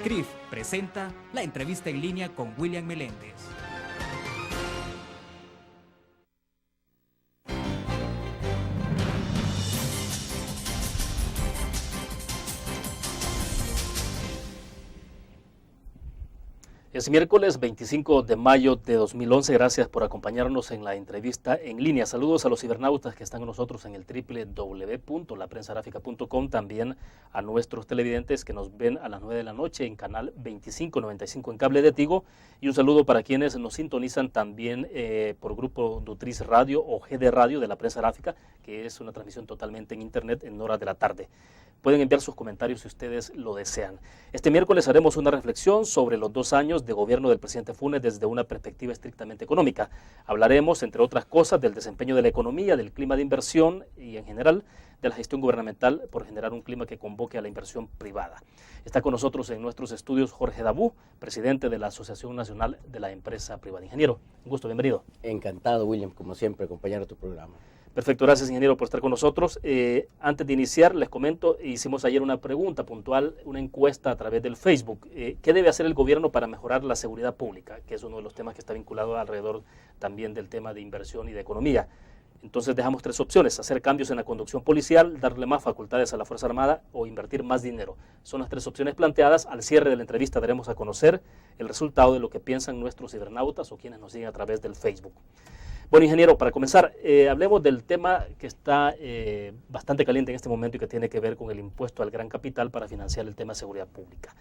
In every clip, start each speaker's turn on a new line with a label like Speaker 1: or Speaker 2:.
Speaker 1: CRIF presenta la entrevista en línea con William Meléndez.
Speaker 2: Es miércoles 25 de mayo de 2011. Gracias por acompañarnos en la entrevista en línea. Saludos a los cibernautas que están con nosotros en el www.laprensagráfica.com. También a nuestros televidentes que nos ven a las 9 de la noche en canal 2595 en cable de Tigo. Y un saludo para quienes nos sintonizan también por Grupo Nutriz Radio o GD Radio de la Prensa Gráfica, que es una transmisión totalmente en internet en horas de la tarde. Pueden enviar sus comentarios si ustedes lo desean. Este miércoles haremos una reflexión sobre los 2 años de gobierno del presidente Funes desde una perspectiva estrictamente económica. Hablaremos, entre otras cosas, del desempeño de la economía, del clima de inversión y, en general, de la gestión gubernamental por generar un clima que convoque a la inversión privada. Está con nosotros en nuestros estudios Jorge Dabú, presidente de la Asociación Nacional de la Empresa Privada. Ingeniero, un gusto, bienvenido.
Speaker 3: Encantado, William, como siempre, acompañar a tu programa.
Speaker 2: Perfecto, gracias, ingeniero, por estar con nosotros. Antes de iniciar, les comento, hicimos ayer una pregunta puntual, una encuesta a través del Facebook. ¿Qué debe hacer el gobierno para mejorar la seguridad pública? Que es uno de los temas que está vinculado alrededor también del tema de inversión y de economía. Entonces dejamos 3 opciones: hacer cambios en la conducción policial, darle más facultades a la Fuerza Armada o invertir más dinero. Son las 3 opciones planteadas. Al cierre de la entrevista daremos a conocer el resultado de lo que piensan nuestros cibernautas o quienes nos siguen a través del Facebook. Bueno, ingeniero, para comenzar, hablemos del tema que está bastante caliente en este momento y que tiene que ver con el impuesto al gran capital para financiar el tema de seguridad pública.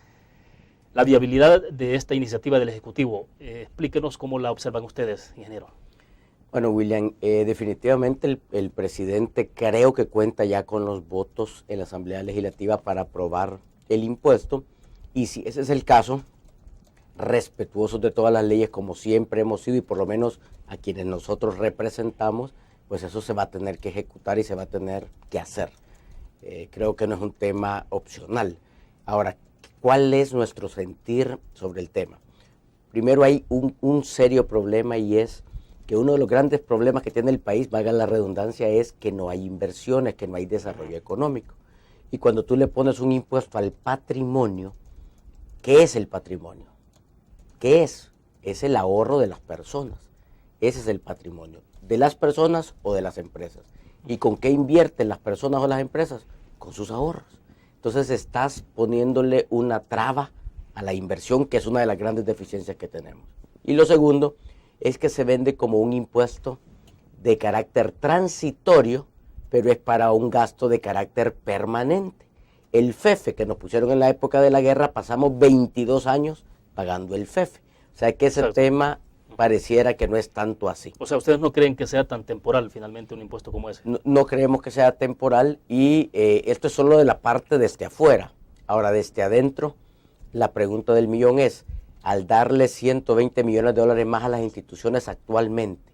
Speaker 2: La viabilidad de esta iniciativa del Ejecutivo, explíquenos cómo la observan ustedes, ingeniero.
Speaker 3: Bueno, William, definitivamente el presidente creo que cuenta ya con los votos en la Asamblea Legislativa para aprobar el impuesto, y si ese es el caso, respetuosos de todas las leyes como siempre hemos sido, y por lo menos a quienes nosotros representamos, pues eso se va a tener que ejecutar y se va a tener que hacer. Creo que no es un tema opcional. Ahora, ¿cuál es nuestro sentir sobre el tema? Primero, hay un serio problema, y es que uno de los grandes problemas que tiene el país, valga la redundancia, es que no hay inversiones, que no hay desarrollo económico. Y cuando tú le pones un impuesto al patrimonio, ¿qué es el patrimonio? ¿Qué es? Es el ahorro de las personas. Ese es el patrimonio, de las personas o de las empresas. ¿Y con qué invierten las personas o las empresas? Con sus ahorros. Entonces estás poniéndole una traba a la inversión, que es una de las grandes deficiencias que tenemos. Y lo segundo es que se vende como un impuesto de carácter transitorio, pero es para un gasto de carácter permanente. El FEFE que nos pusieron en la época de la guerra, pasamos 22 años pagando el FEFE. O sea que ese tema pareciera que no es tanto así.
Speaker 2: O sea, ¿ustedes no creen que sea tan temporal finalmente un impuesto como ese?
Speaker 3: No creemos que sea temporal, y esto es solo de la parte desde afuera. Ahora, desde adentro, la pregunta del millón es, al darle 120 millones de dólares más a las instituciones actualmente,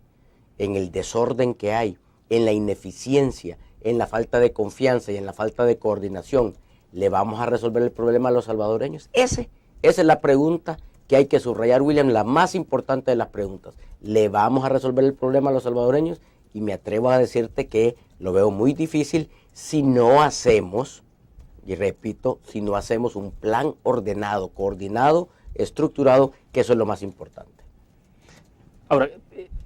Speaker 3: en el desorden que hay, en la ineficiencia, en la falta de confianza y en la falta de coordinación, ¿le vamos a resolver el problema a los salvadoreños? Esa es la pregunta que hay que subrayar, William, la más importante de las preguntas. ¿Le vamos a resolver el problema a los salvadoreños? Y me atrevo a decirte que lo veo muy difícil si no hacemos, y repito, si no hacemos un plan ordenado, coordinado, estructurado, que eso es lo más importante.
Speaker 2: Ahora,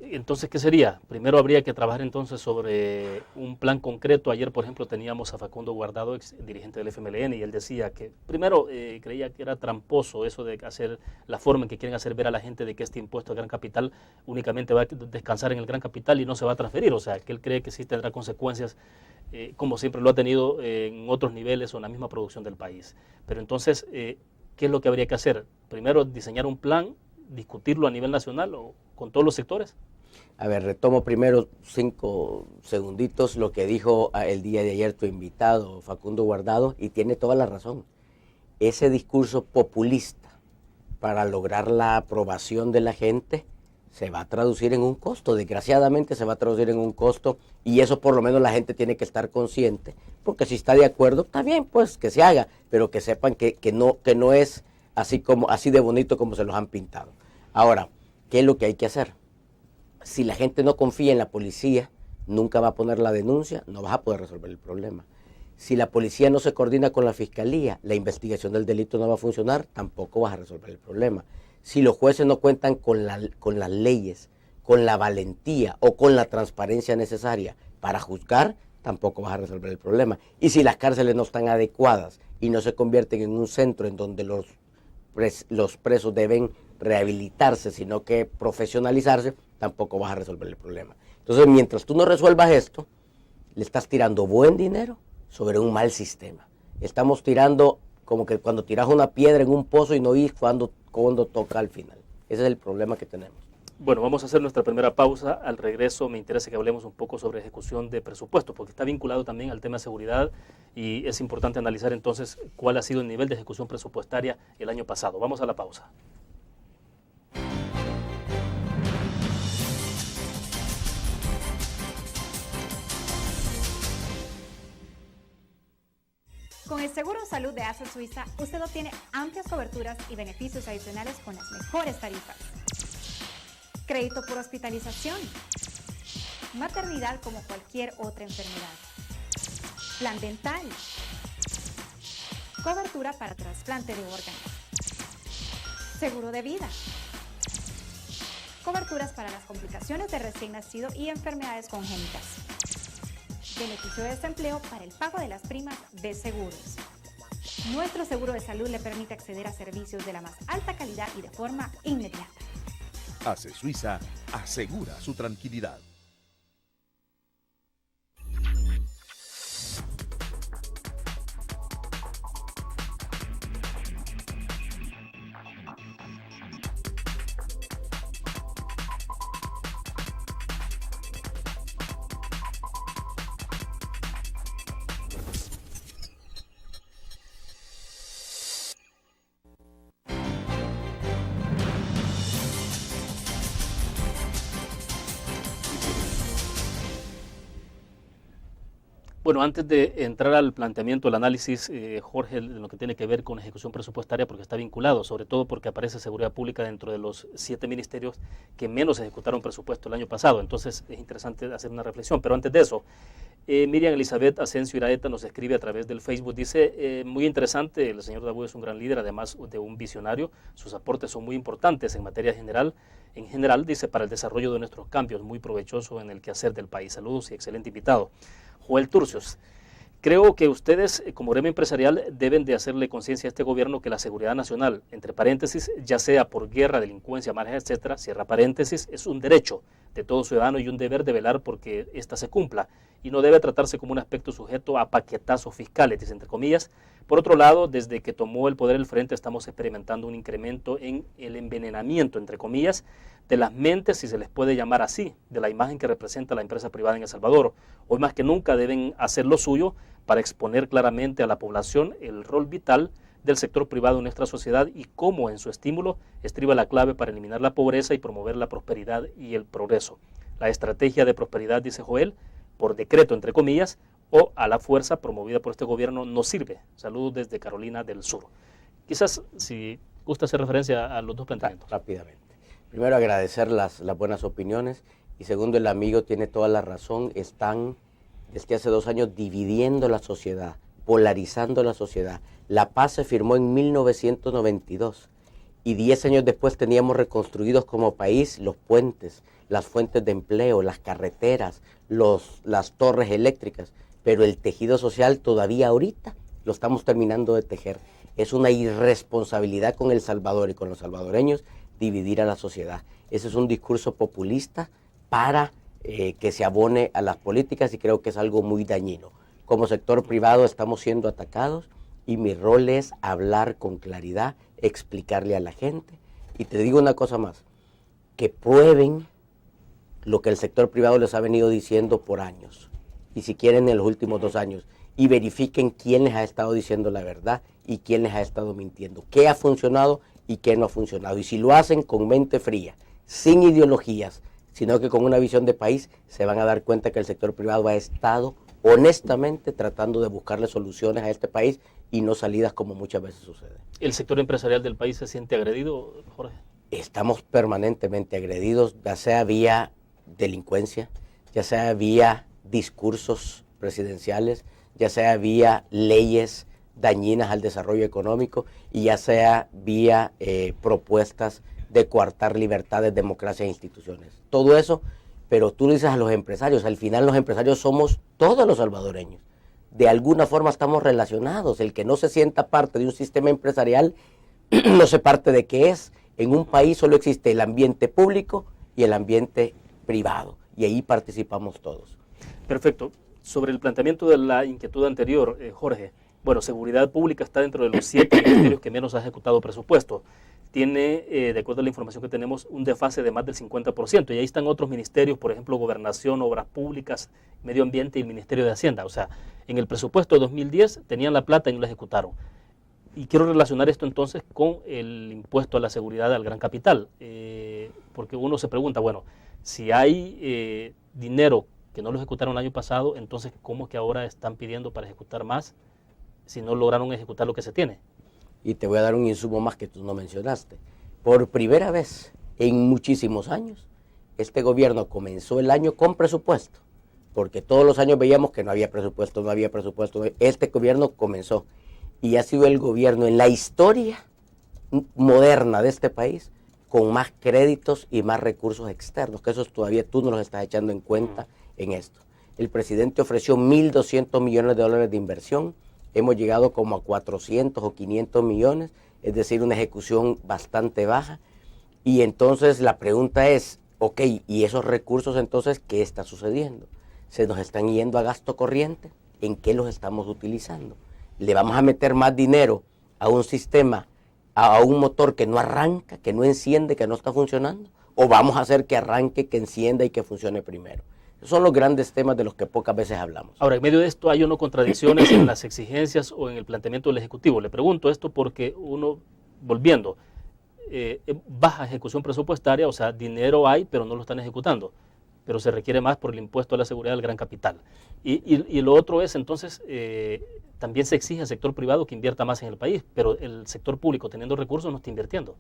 Speaker 2: entonces, ¿qué sería? Primero habría que trabajar entonces sobre un plan concreto. Ayer, por ejemplo, teníamos a Facundo Guardado, ex dirigente del FMLN, y él decía que primero creía que era tramposo eso de hacer la forma en que quieren hacer ver a la gente de que este impuesto al gran capital únicamente va a descansar en el gran capital y no se va a transferir. O sea, que él cree que sí tendrá consecuencias, como siempre lo ha tenido en otros niveles o en la misma producción del país. Pero entonces, ¿qué es lo que habría que hacer? Primero, diseñar un plan, discutirlo a nivel nacional o con todos los sectores.
Speaker 3: A ver, retomo primero 5 segunditos lo que dijo el día de ayer tu invitado, Facundo Guardado, y tiene toda la razón. Ese discurso populista para lograr la aprobación de la gente se va a traducir en un costo, desgraciadamente se va a traducir en un costo, y eso por lo menos la gente tiene que estar consciente, porque si está de acuerdo, está bien, pues que se haga, pero que sepan que no es así de bonito como se los han pintado. Ahora, ¿qué es lo que hay que hacer? Si la gente no confía en la policía, nunca va a poner la denuncia, no vas a poder resolver el problema. Si la policía no se coordina con la fiscalía, la investigación del delito no va a funcionar, tampoco vas a resolver el problema. Si los jueces no cuentan con las leyes, con la valentía o con la transparencia necesaria para juzgar, tampoco vas a resolver el problema. Y si las cárceles no están adecuadas y no se convierten en un centro en donde los presos deben rehabilitarse, sino que profesionalizarse, tampoco vas a resolver el problema. Entonces, mientras tú no resuelvas esto, le estás tirando buen dinero sobre un mal sistema. Estamos tirando como que cuando tiras una piedra en un pozo y no ves cuando toca al final. Ese es el problema que tenemos.
Speaker 2: Bueno, vamos a hacer nuestra primera pausa. Al regreso me interesa que hablemos un poco sobre ejecución de presupuesto, porque está vinculado también al tema de seguridad y es importante analizar entonces cuál ha sido el nivel de ejecución presupuestaria el año pasado. Vamos a la pausa.
Speaker 4: Con el Seguro de Salud de ASA Suiza, usted obtiene amplias coberturas y beneficios adicionales con las mejores tarifas. Crédito por hospitalización. Maternidad como cualquier otra enfermedad. Plan dental. Cobertura para trasplante de órganos. Seguro de vida. Coberturas para las complicaciones de recién nacido y enfermedades congénitas. Beneficio de desempleo para el pago de las primas de seguros. Nuestro seguro de salud le permite acceder a servicios de la más alta calidad y de forma inmediata.
Speaker 5: ASA Suiza asegura su tranquilidad.
Speaker 2: Bueno, antes de entrar al planteamiento, el análisis, Jorge, en lo que tiene que ver con ejecución presupuestaria, porque está vinculado, sobre todo porque aparece seguridad pública dentro de los 7 ministerios que menos ejecutaron presupuesto el año pasado. Entonces es interesante hacer una reflexión. Pero antes de eso, Miriam Elizabeth Asensio Iraeta nos escribe a través del Facebook, dice, muy interesante, el señor Dabú es un gran líder, además de un visionario, sus aportes son muy importantes en materia general, dice, para el desarrollo de nuestros cambios, muy provechoso en el quehacer del país. Saludos y excelente invitado. Joel Turcios, creo que ustedes como gremio empresarial deben de hacerle conciencia a este gobierno que la seguridad nacional, entre paréntesis, ya sea por guerra, delincuencia, margen, etcétera, cierra paréntesis, es un derecho de todo ciudadano y un deber de velar porque ésta se cumpla y no debe tratarse como un aspecto sujeto a paquetazos fiscales, dice entre comillas. Por otro lado, desde que tomó el poder el Frente estamos experimentando un incremento en el envenenamiento, entre comillas, de las mentes, si se les puede llamar así, de la imagen que representa la empresa privada en El Salvador. Hoy más que nunca deben hacer lo suyo para exponer claramente a la población el rol vital del sector privado en nuestra sociedad y cómo en su estímulo estriba la clave para eliminar la pobreza y promover la prosperidad y el progreso. La estrategia de prosperidad, dice Joel, por decreto, entre comillas, o a la fuerza promovida por este gobierno no sirve. Saludos desde Carolina del Sur. Quizás, si gusta hacer referencia a los dos planteamientos.
Speaker 3: Rápidamente. Primero, agradecer las buenas opiniones y segundo, el amigo tiene toda la razón. Están, desde hace 2 años, dividiendo la sociedad, polarizando la sociedad. La paz se firmó en 1992 y 10 años después teníamos reconstruidos como país los puentes, las fuentes de empleo, las carreteras, las torres eléctricas, pero el tejido social todavía ahorita lo estamos terminando de tejer. Es una irresponsabilidad con El Salvador y con los salvadoreños dividir a la sociedad. Ese es un discurso populista para que se abone a las políticas y creo que es algo muy dañino. Como sector privado estamos siendo atacados y mi rol es hablar con claridad, explicarle a la gente. Y te digo una cosa más, que prueben lo que el sector privado les ha venido diciendo por años, y si quieren en los últimos 2 años, y verifiquen quién les ha estado diciendo la verdad y quién les ha estado mintiendo, qué ha funcionado y qué no ha funcionado. Y si lo hacen con mente fría, sin ideologías, sino que con una visión de país, se van a dar cuenta que el sector privado ha estado honestamente tratando de buscarle soluciones a este país y no salidas como muchas veces sucede.
Speaker 2: ¿El sector empresarial del país se siente agredido, Jorge?
Speaker 3: Estamos permanentemente agredidos, ya sea vía delincuencia, ya sea vía discursos presidenciales, ya sea vía leyes dañinas al desarrollo económico y ya sea vía propuestas de coartar libertades, democracia e instituciones. Todo eso, pero tú dices a los empresarios, al final los empresarios somos todos los salvadoreños. De alguna forma estamos relacionados. El que no se sienta parte de un sistema empresarial no sé parte de qué es. En un país solo existe el ambiente público y el ambiente privado, y ahí participamos todos.
Speaker 2: Perfecto. Sobre el planteamiento de la inquietud anterior, Jorge, bueno, seguridad pública está dentro de los 7 ministerios que menos ha ejecutado presupuesto. Tiene, de acuerdo a la información que tenemos, un desfase de más del 50%, y ahí están otros ministerios, por ejemplo, Gobernación, Obras Públicas, Medio Ambiente y el Ministerio de Hacienda. O sea, en el presupuesto de 2010 tenían la plata y no la ejecutaron. Y quiero relacionar esto entonces con el impuesto a la seguridad al gran capital, porque uno se pregunta, bueno, si hay dinero que no lo ejecutaron el año pasado, entonces ¿cómo que ahora están pidiendo para ejecutar más si no lograron ejecutar lo que se tiene?
Speaker 3: Y te voy a dar un insumo más que tú no mencionaste. Por primera vez en muchísimos años, este gobierno comenzó el año con presupuesto, porque todos los años veíamos que no había presupuesto. Este gobierno comenzó y ha sido el gobierno en la historia moderna de este país con más créditos y más recursos externos, que esos todavía tú no los estás echando en cuenta en esto. El presidente ofreció 1.200 millones de dólares de inversión, hemos llegado como a 400 o 500 millones, es decir, una ejecución bastante baja. Y entonces la pregunta es, ok, ¿y esos recursos entonces qué está sucediendo? ¿Se nos están yendo a gasto corriente? ¿En qué los estamos utilizando? ¿Le vamos a meter más dinero a un sistema, a un motor que no arranca, que no enciende, que no está funcionando? ¿O vamos a hacer que arranque, que encienda y que funcione primero? Esos son los grandes temas de los que pocas veces hablamos.
Speaker 2: Ahora, en medio de esto, ¿hay o no contradicciones en las exigencias o en el planteamiento del Ejecutivo? Le pregunto esto porque uno, volviendo, baja ejecución presupuestaria, o sea, dinero hay, pero no lo están ejecutando, pero se requiere más por el impuesto a la seguridad del gran capital. Y lo otro es, entonces, también se exige al sector privado que invierta más en el país, pero el sector público, teniendo recursos, no está invirtiendo.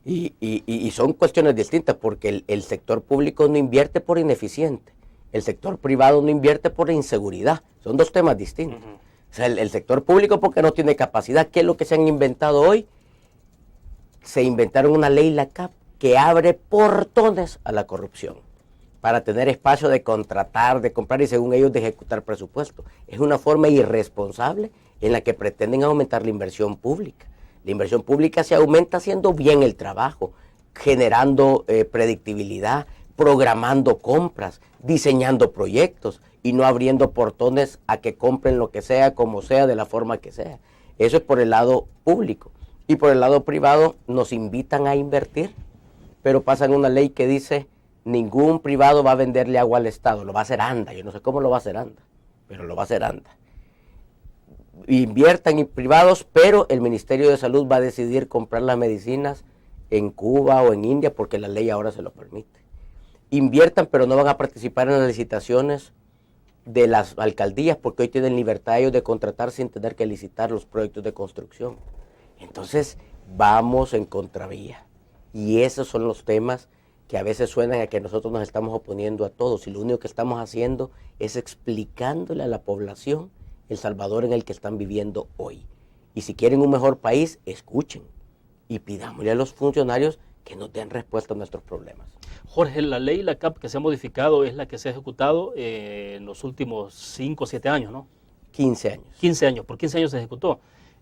Speaker 3: Y son cuestiones distintas, porque el sector público no invierte por ineficiente, el sector privado no invierte por inseguridad, son dos temas distintos. O sea, el sector público porque no tiene capacidad. ¿Qué es lo que se han inventado hoy? Se inventaron una ley, la CAP, que abre portones a la corrupción, para tener espacio de contratar, de comprar y según ellos de ejecutar presupuesto. Es una forma irresponsable en la que pretenden aumentar la inversión pública. La inversión pública se aumenta haciendo bien el trabajo, generando predictibilidad, programando compras, diseñando proyectos y no abriendo portones a que compren lo que sea, como sea, de la forma que sea. Eso es por el lado público. Y por el lado privado nos invitan a invertir, pero pasan una ley que dice ningún privado va a venderle agua al Estado, lo va a hacer ANDA. Yo no sé cómo lo va a hacer ANDA, pero lo va a hacer ANDA. Inviertan en privados, pero el Ministerio de Salud va a decidir comprar las medicinas en Cuba o en India porque la ley ahora se lo permite. Inviertan, pero no van a participar en las licitaciones de las alcaldías porque hoy tienen libertad ellos de contratar sin tener que licitar los proyectos de construcción. Entonces vamos en contravía y esos son los temas que a veces suenan a que nosotros nos estamos oponiendo a todos y lo único que estamos haciendo es explicándole a la población El Salvador en el que están viviendo hoy. Y si quieren un mejor país, escuchen y pidámosle a los funcionarios que nos den respuesta a nuestros problemas.
Speaker 2: Jorge, la ley, la CAP que se ha modificado es la que se ha ejecutado en los últimos 5 o 7 años, ¿no?
Speaker 3: 15 años.
Speaker 2: 15 años, por 15 años se ejecutó.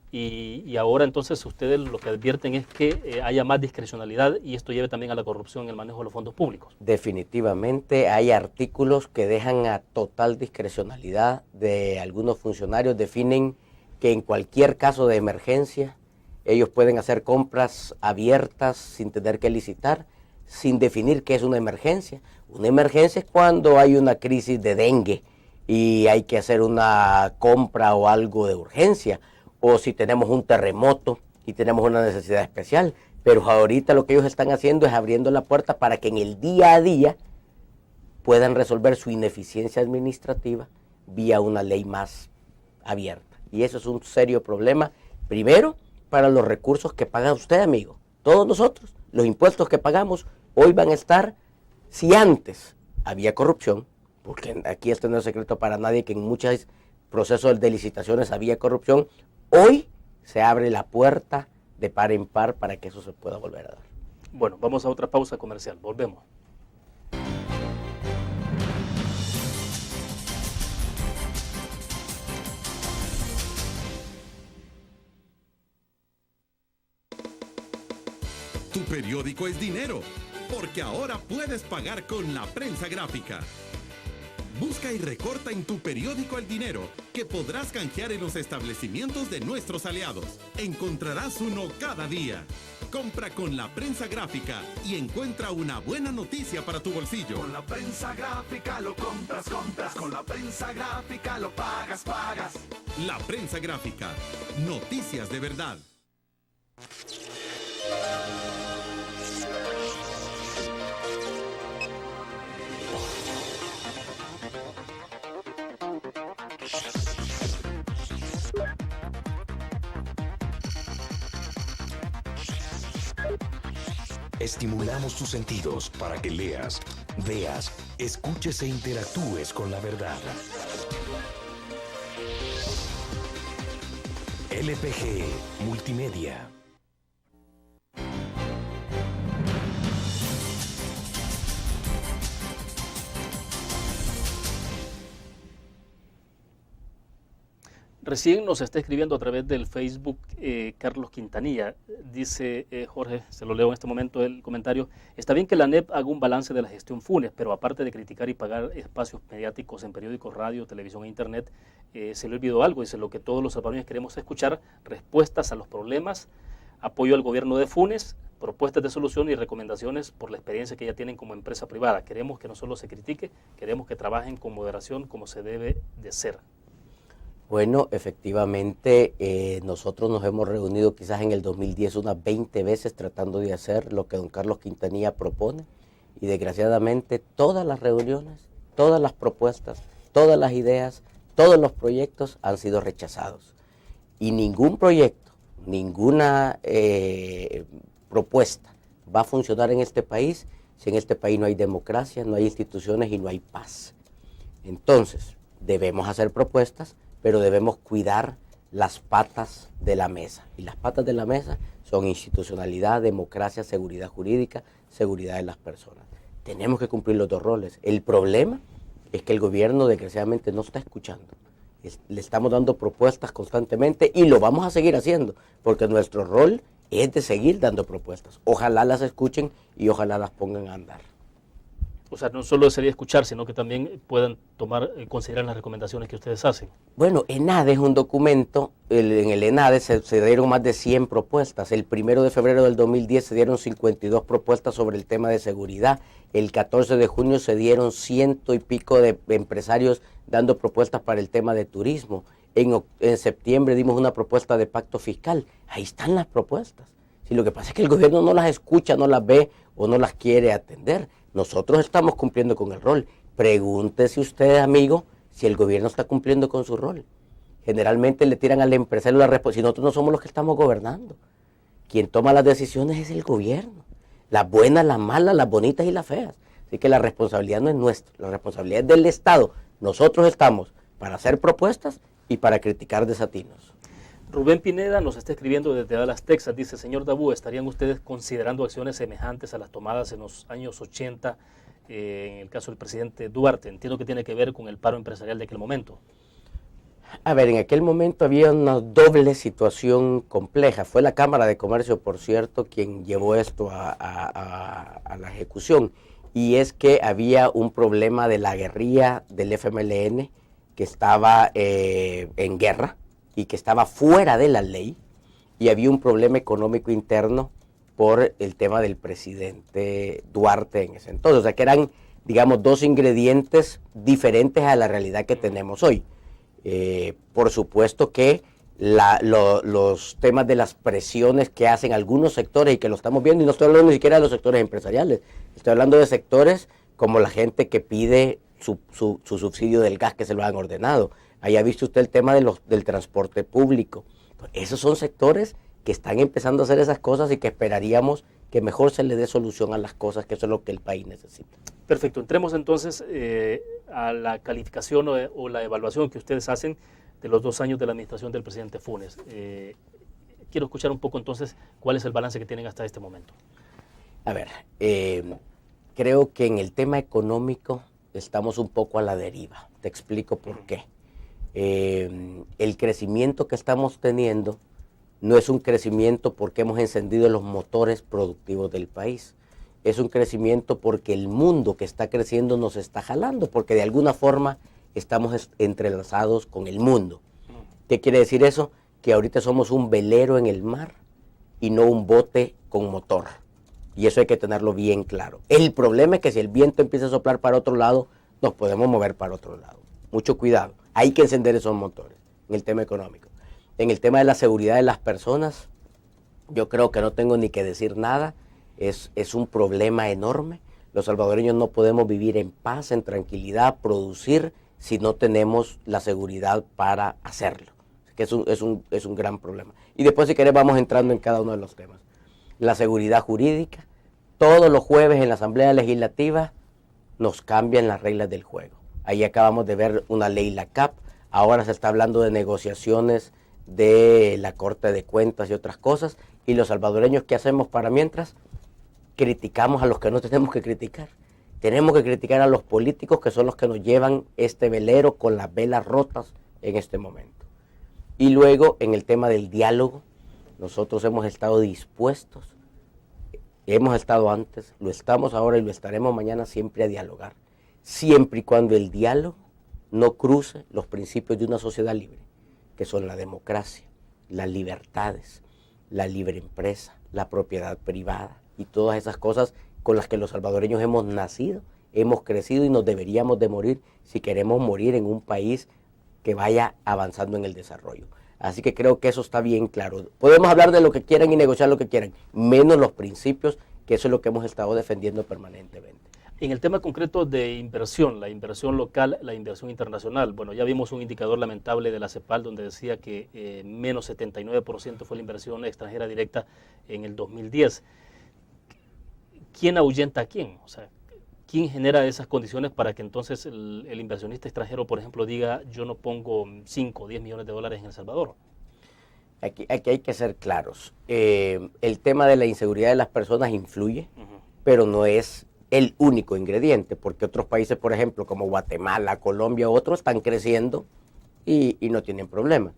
Speaker 2: Y ahora entonces ustedes lo que advierten es que haya más discrecionalidad y esto lleve también a la corrupción en el manejo de los fondos públicos.
Speaker 3: Definitivamente hay artículos que dejan a total discrecionalidad de algunos funcionarios, definen que en cualquier caso de emergencia ellos pueden hacer compras abiertas sin tener que licitar, sin definir qué es una emergencia. Una emergencia es cuando hay una crisis de dengue y hay que hacer una compra o algo de urgencia, o si tenemos un terremoto y tenemos una necesidad especial. Pero ahorita lo que ellos están haciendo es abriendo la puerta para que en el día a día puedan resolver su ineficiencia administrativa vía una ley más abierta. Y eso es un serio problema, primero, para los recursos que paga usted, amigo. Todos nosotros, los impuestos que pagamos, hoy van a estar, si antes había corrupción, porque aquí esto no es secreto para nadie, que en muchas procesos de licitaciones había corrupción. Hoy se abre la puerta de par en par para que eso se pueda volver a dar.
Speaker 2: Bueno, vamos a otra pausa comercial. Volvemos.
Speaker 5: Tu periódico es dinero, porque ahora puedes pagar con la prensa gráfica. Busca y recorta en tu periódico el dinero, que podrás canjear en los establecimientos de nuestros aliados. Encontrarás uno cada día. Compra con la prensa gráfica y encuentra una buena noticia para tu bolsillo.
Speaker 6: Con la prensa gráfica lo compras. Con la prensa gráfica lo pagas.
Speaker 5: La prensa gráfica. Noticias de verdad.
Speaker 7: Estimulamos tus sentidos para que leas, veas, escuches e interactúes con la verdad. LPG Multimedia.
Speaker 2: Recién nos está escribiendo a través del Facebook Carlos Quintanilla. Dice Jorge, se lo leo en este momento el comentario: está bien que la ANEP haga un balance de la gestión Funes, pero aparte de criticar y pagar espacios mediáticos en periódicos, radio, televisión e internet, se le olvidó algo. Dice: lo que todos los salvadoreños queremos escuchar, respuestas a los problemas, apoyo al gobierno de Funes, propuestas de solución y recomendaciones por la experiencia que ya tienen como empresa privada. Queremos que no solo se critique, queremos que trabajen con moderación como se debe de ser.
Speaker 3: Bueno, efectivamente, nosotros nos hemos reunido quizás en el 2010 unas 20 veces tratando de hacer lo que don Carlos Quintanilla propone, y desgraciadamente todas las reuniones, todas las propuestas, todas las ideas, todos los proyectos han sido rechazados. Y ningún proyecto, ninguna propuesta va a funcionar en este país si en este país no hay democracia, no hay instituciones y no hay paz. Entonces, debemos hacer propuestas, pero debemos cuidar las patas de la mesa. Y las patas de la mesa son institucionalidad, democracia, seguridad jurídica, seguridad de las personas. Tenemos que cumplir los dos roles. El problema es que el gobierno desgraciadamente no está escuchando. Le estamos dando propuestas constantemente y lo vamos a seguir haciendo, porque nuestro rol es de seguir dando propuestas. Ojalá las escuchen y ojalá las pongan a andar.
Speaker 2: O sea, no solo sería escuchar, sino que también puedan considerar las recomendaciones que ustedes hacen.
Speaker 3: Bueno, ENADE es un documento, en el ENADE se dieron más de 100 propuestas. El 1 de febrero del 2010 se dieron 52 propuestas sobre el tema de seguridad. El 14 de junio se dieron 100 y pico de empresarios dando propuestas para el tema de turismo. En septiembre dimos una propuesta de pacto fiscal. Ahí están las propuestas. Si lo que pasa es que el gobierno no las escucha, no las ve o no las quiere atender. Nosotros estamos cumpliendo con el rol. Pregúntese usted, amigo, si el gobierno está cumpliendo con su rol. Generalmente le tiran al empresario la responsabilidad. Si nosotros no somos los que estamos gobernando. Quien toma las decisiones es el gobierno. Las buenas, las malas, las bonitas y las feas. Así que la responsabilidad no es nuestra, la responsabilidad es del Estado. Nosotros estamos para hacer propuestas y para criticar desatinos.
Speaker 2: Rubén Pineda nos está escribiendo desde Dallas, Texas. Dice: señor Dabú, ¿estarían ustedes considerando acciones semejantes a las tomadas en los años 80 en el caso del presidente Duarte? Entiendo que tiene que ver con el paro empresarial de aquel momento.
Speaker 3: A ver, en aquel momento había una doble situación compleja. Fue la Cámara de Comercio, por cierto, quien llevó esto a la ejecución. Y es que había un problema de la guerrilla del FMLN que estaba en guerra y que estaba fuera de la ley, y había un problema económico interno por el tema del presidente Duarte en ese entonces. O sea, que eran, digamos, dos ingredientes diferentes a la realidad que tenemos hoy. Por supuesto que los temas de las presiones que hacen algunos sectores, y que lo estamos viendo, y no estoy hablando ni siquiera de los sectores empresariales, estoy hablando de sectores como la gente que pide su subsidio del gas que se lo han ordenado. Ahí ha visto usted el tema del transporte público. Esos son sectores que están empezando a hacer esas cosas y que esperaríamos que mejor se le dé solución a las cosas, que eso es lo que el país necesita.
Speaker 2: Perfecto, entremos entonces a la calificación o la evaluación que ustedes hacen de los 2 años de la administración del presidente Funes. Quiero escuchar un poco entonces cuál es el balance que tienen hasta este momento.
Speaker 3: A ver, creo que en el tema económico estamos un poco a la deriva. Te explico por qué. El crecimiento que estamos teniendo no es un crecimiento porque hemos encendido los motores productivos del país. Es un crecimiento porque el mundo que está creciendo nos está jalando, porque de alguna forma estamos entrelazados con el mundo. ¿Qué quiere decir eso? Que ahorita somos un velero en el mar y no un bote con motor. Y eso hay que tenerlo bien claro. El problema es que si el viento empieza a soplar para otro lado, nos podemos mover para otro lado. Mucho cuidado. Hay que encender esos motores en el tema económico. En el tema de la seguridad de las personas, yo creo que no tengo ni que decir nada. Es un problema enorme. Los salvadoreños no podemos vivir en paz, en tranquilidad, producir si no tenemos la seguridad para hacerlo. Que es un gran problema. Y después, si querés, vamos entrando en cada uno de los temas. La seguridad jurídica. Todos los jueves en la Asamblea Legislativa nos cambian las reglas del juego. Ahí acabamos de ver una ley, la CAP. Ahora se está hablando de negociaciones de la Corte de Cuentas y otras cosas. Y los salvadoreños, ¿qué hacemos para mientras? Criticamos a los que no tenemos que criticar. Tenemos que criticar a los políticos, que son los que nos llevan este velero con las velas rotas en este momento. Y luego, en el tema del diálogo, nosotros hemos estado dispuestos, hemos estado antes, lo estamos ahora y lo estaremos mañana siempre a dialogar. Siempre y cuando el diálogo no cruce los principios de una sociedad libre, que son la democracia, las libertades, la libre empresa, la propiedad privada y todas esas cosas con las que los salvadoreños hemos nacido, hemos crecido y nos deberíamos de morir si queremos morir en un país que vaya avanzando en el desarrollo. Así que creo que eso está bien claro. Podemos hablar de lo que quieran y negociar lo que quieran, menos los principios, que eso es lo que hemos estado defendiendo permanentemente.
Speaker 2: En el tema concreto de inversión, la inversión local, la inversión internacional, bueno, ya vimos un indicador lamentable de la CEPAL donde decía que menos 79% fue la inversión extranjera directa en el 2010. ¿Quién ahuyenta a quién? O sea, ¿quién genera esas condiciones para que entonces el inversionista extranjero, por ejemplo, diga yo no pongo 5 o 10 millones de dólares en El Salvador?
Speaker 3: Aquí hay que ser claros. El tema de la inseguridad de las personas influye, pero no es el único ingrediente, porque otros países, por ejemplo, como Guatemala, Colombia, otros están creciendo y no tienen problemas.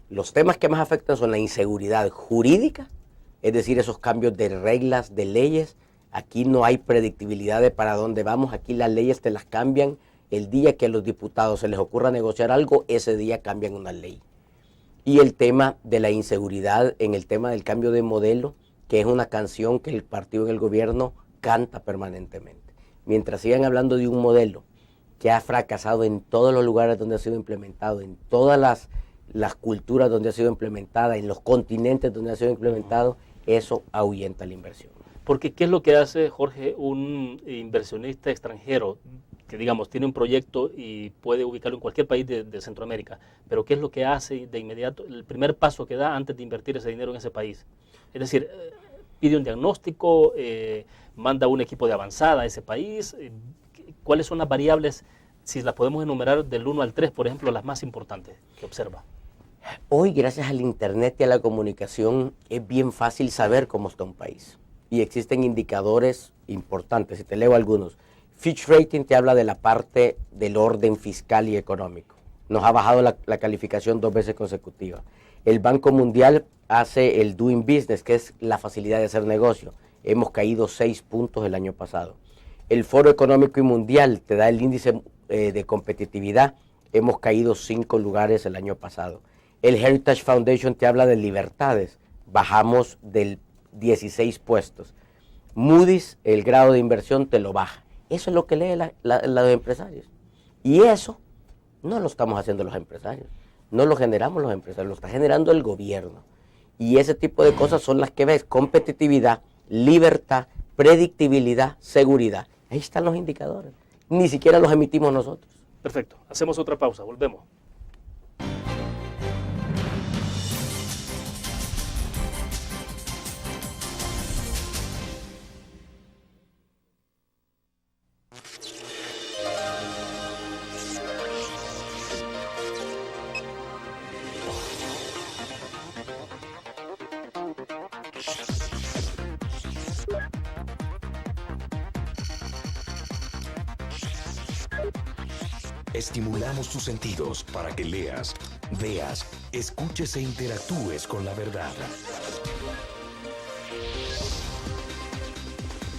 Speaker 3: Los temas que más afectan son la inseguridad jurídica, es decir, esos cambios de reglas, de leyes. Aquí no hay predictibilidad de para dónde vamos, aquí las leyes te las cambian. El día que a los diputados se les ocurra negociar algo, ese día cambian una ley. Y el tema de la inseguridad en el tema del cambio de modelo, que es una canción que el partido en el gobierno canta permanentemente. Mientras sigan hablando de un modelo que ha fracasado en todos los lugares donde ha sido implementado, en todas las culturas donde ha sido implementada, en los continentes donde ha sido implementado, eso ahuyenta la inversión.
Speaker 2: Porque ¿qué es lo que hace, Jorge, un inversionista extranjero que, digamos, tiene un proyecto y puede ubicarlo en cualquier país de Centroamérica, pero qué es lo que hace de inmediato, el primer paso que da antes de invertir ese dinero en ese país? Es decir, pide un diagnóstico, manda un equipo de avanzada a ese país. ¿Cuáles son las variables, si las podemos enumerar del 1 al 3, por ejemplo, las más importantes que observa?
Speaker 3: Hoy, gracias al internet y a la comunicación, es bien fácil saber cómo está un país. Y existen indicadores importantes, si te leo algunos. Fitch Rating te habla de la parte del orden fiscal y económico. Nos ha bajado la calificación 2 veces consecutivas. El Banco Mundial hace el Doing Business, que es la facilidad de hacer negocio. Hemos caído 6 puntos el año pasado. El Foro Económico y Mundial te da el índice de competitividad. Hemos caído 5 lugares el año pasado. El Heritage Foundation te habla de libertades. Bajamos del 16 puestos. Moody's, el grado de inversión te lo baja. Eso es lo que leen los empresarios. Y eso no lo estamos haciendo los empresarios. No lo generamos los empresarios, lo está generando el gobierno. Y ese tipo de cosas son las que ves: competitividad, libertad, predictibilidad, seguridad. Ahí están los indicadores. Ni siquiera los emitimos nosotros.
Speaker 2: Perfecto. Hacemos otra pausa. Volvemos.
Speaker 7: Estimulamos tus sentidos para que leas, veas, escuches e interactúes con la verdad.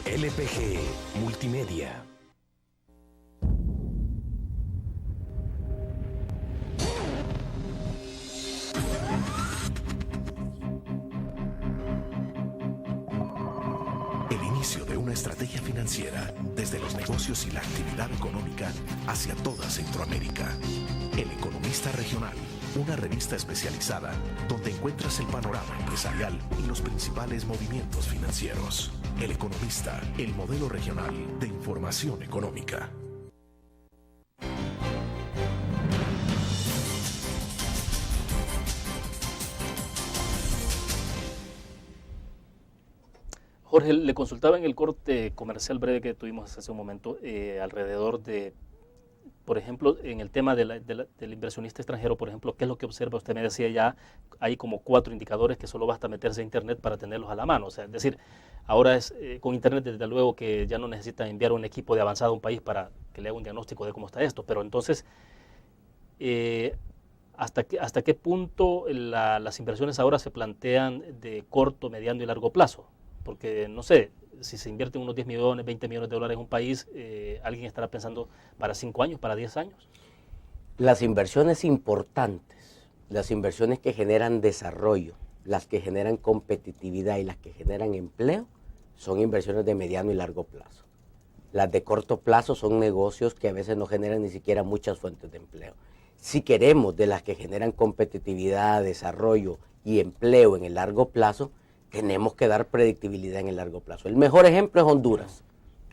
Speaker 7: LPG Multimedia.
Speaker 6: El inicio de una estrategia financiera desde los negocios y la actividad económica hacia toda Centroamérica. El Economista Regional, una revista especializada donde encuentras el panorama empresarial y los principales movimientos financieros. El Economista, el modelo regional de información económica.
Speaker 2: Jorge, le consultaba en el corte comercial breve que tuvimos hace un momento alrededor de, por ejemplo, en el tema del inversionista extranjero, por ejemplo, ¿qué es lo que observa? Usted me decía ya, hay como 4 indicadores que solo basta meterse a Internet para tenerlos a la mano. O sea, es decir, ahora es con Internet desde luego que ya no necesita enviar un equipo de avanzado a un país para que le haga un diagnóstico de cómo está esto, pero entonces, ¿hasta qué punto las inversiones ahora se plantean de corto, mediano y largo plazo? Porque, no sé, si se invierten unos 10 millones, 20 millones de dólares en un país, ¿alguien estará pensando para 5 años, para 10 años?
Speaker 3: Las inversiones importantes, las inversiones que generan desarrollo, las que generan competitividad y las que generan empleo, son inversiones de mediano y largo plazo. Las de corto plazo son negocios que a veces no generan ni siquiera muchas fuentes de empleo. Si queremos de las que generan competitividad, desarrollo y empleo en el largo plazo, tenemos que dar predictibilidad en el largo plazo. El mejor ejemplo es Honduras.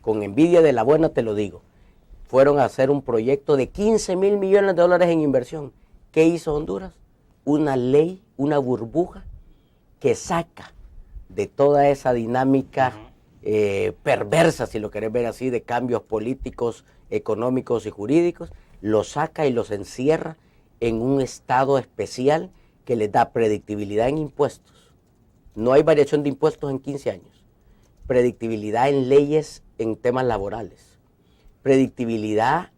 Speaker 3: Con envidia de la buena te lo digo. Fueron a hacer un proyecto de 15 mil millones de dólares en inversión. ¿Qué hizo Honduras? Una ley, una burbuja que saca de toda esa dinámica perversa, si lo querés ver así, de cambios políticos, económicos y jurídicos, los saca y los encierra en un estado especial que les da predictibilidad en impuestos. No hay variación de impuestos en 15 años. Predictibilidad en leyes en temas laborales. Predictibilidad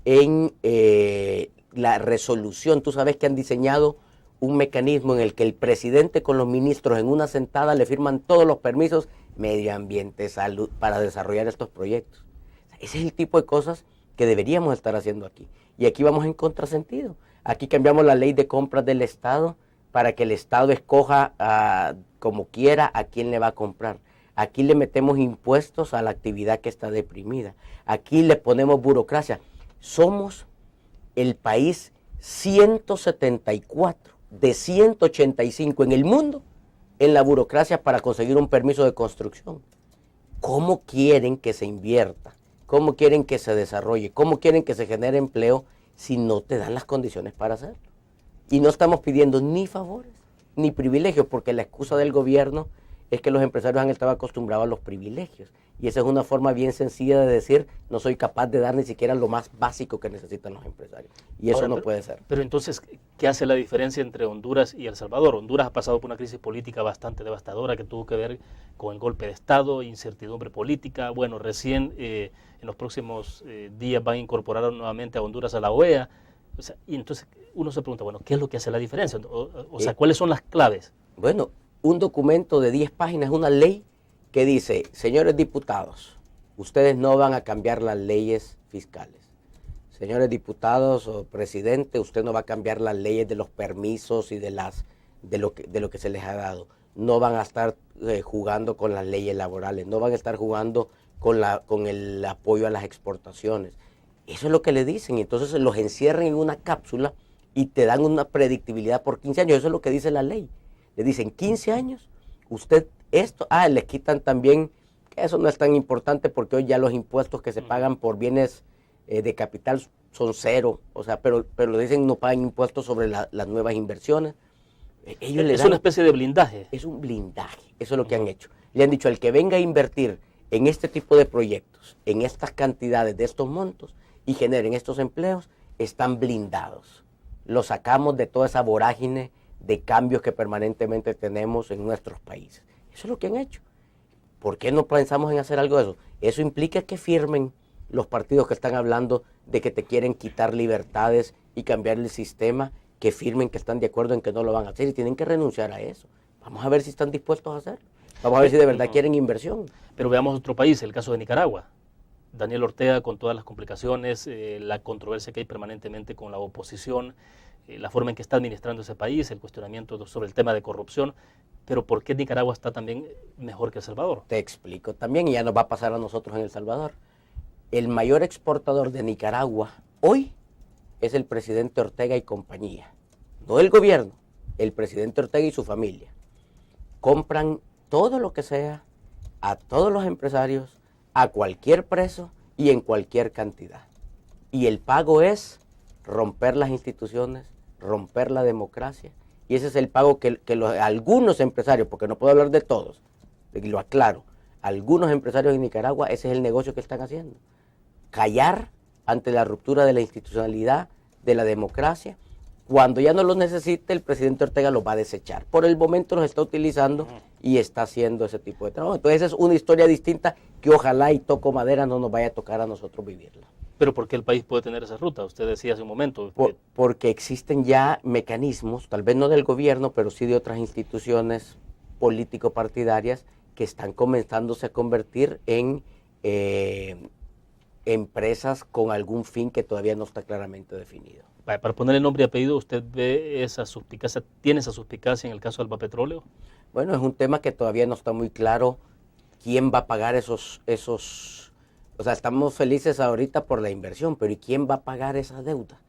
Speaker 3: en la resolución. Tú sabes que han diseñado un mecanismo en el que el presidente con los ministros en una sentada le firman todos los permisos, medio ambiente, salud, para desarrollar estos proyectos. Ese es el tipo de cosas que deberíamos estar haciendo aquí. Y aquí vamos en contrasentido. Aquí cambiamos la ley de compras del Estado para que el Estado escoja como quiera a quién le va a comprar. Aquí le metemos impuestos a la actividad que está deprimida. Aquí le ponemos burocracia. Somos el país 174 de 185 en el mundo en la burocracia para conseguir un permiso de construcción. ¿Cómo quieren que se invierta? ¿Cómo quieren que se desarrolle? ¿Cómo quieren que se genere empleo si no te dan las condiciones para hacerlo? Y no estamos pidiendo ni favores ni privilegios, porque la excusa del gobierno es que los empresarios han estado acostumbrados a los privilegios. Y esa es una forma bien sencilla de decir, no soy capaz de dar ni siquiera lo más básico que necesitan los empresarios. Y eso no puede ser.
Speaker 2: Pero entonces, ¿qué hace la diferencia entre Honduras y El Salvador? Honduras ha pasado por una crisis política bastante devastadora que tuvo que ver con el golpe de Estado, incertidumbre política. Bueno, recién en los próximos días van a incorporar nuevamente a Honduras a la OEA. O sea, y entonces uno se pregunta, bueno, ¿qué es lo que hace la diferencia? O sea, ¿cuáles son las claves?
Speaker 3: Bueno, un documento de 10 páginas, una ley que dice, señores diputados, ustedes no van a cambiar las leyes fiscales. Señores diputados o presidente, usted no va a cambiar las leyes de los permisos y de lo que se les ha dado. No van a estar jugando con las leyes laborales, no van a estar jugando con el apoyo a las exportaciones. Eso es lo que le dicen, y entonces los encierran en una cápsula y te dan una predictibilidad por 15 años. Eso es lo que dice la ley. Le dicen 15 años, usted esto, les quitan también, que eso no es tan importante porque hoy ya los impuestos que se pagan por bienes de capital son cero, o sea, pero le dicen no pagan impuestos sobre las nuevas inversiones. Ellos
Speaker 2: es una especie de blindaje.
Speaker 3: Es un blindaje, eso es lo que han hecho. Le han dicho, el que venga a invertir en este tipo de proyectos, en estas cantidades de estos montos y generen estos empleos, están blindados. Los sacamos de toda esa vorágine de cambios que permanentemente tenemos en nuestros países. Eso es lo que han hecho. ¿Por qué no pensamos en hacer algo de eso? Eso implica que firmen los partidos que están hablando de que te quieren quitar libertades y cambiar el sistema, que firmen que están de acuerdo en que no lo van a hacer y tienen que renunciar a eso. Vamos a ver si están dispuestos a hacerlo. Vamos a ver si de verdad quieren inversión.
Speaker 2: Pero veamos otro país, el caso de Nicaragua. Daniel Ortega, con todas las complicaciones, la controversia que hay permanentemente con la oposición, la forma en que está administrando ese país, el cuestionamiento sobre el tema de corrupción. Pero ¿por qué Nicaragua está también mejor que El Salvador?
Speaker 3: Te explico también, y ya nos va a pasar a nosotros en El Salvador. El mayor exportador de Nicaragua hoy es el presidente Ortega y compañía. No el gobierno, el presidente Ortega y su familia. Compran todo lo que sea, a todos los empresarios, a cualquier precio y en cualquier cantidad. Y el pago es romper las instituciones, romper la democracia. Y ese es el pago que algunos empresarios, porque no puedo hablar de todos, y lo aclaro, algunos empresarios en Nicaragua, ese es el negocio que están haciendo. Callar ante la ruptura de la institucionalidad, de la democracia. Cuando ya no los necesite, el presidente Ortega los va a desechar. Por el momento los está utilizando y está haciendo ese tipo de trabajo. Entonces esa es una historia distinta que ojalá, y toco madera, no nos vaya a tocar a nosotros vivirla.
Speaker 2: Pero ¿por qué el país puede tener esa ruta? Usted decía hace un momento.
Speaker 3: Porque existen ya mecanismos, tal vez no del gobierno, pero sí de otras instituciones político-partidarias que están comenzándose a convertir en empresas con algún fin que todavía no está claramente definido.
Speaker 2: Para ponerle nombre y apellido, ¿usted ve esa suspicacia, tiene esa suspicacia en el caso del Albapetróleo?
Speaker 3: Bueno, es un tema que todavía no está muy claro quién va a pagar esos. O sea, estamos felices ahorita por la inversión, pero ¿y quién va a pagar esa deuda?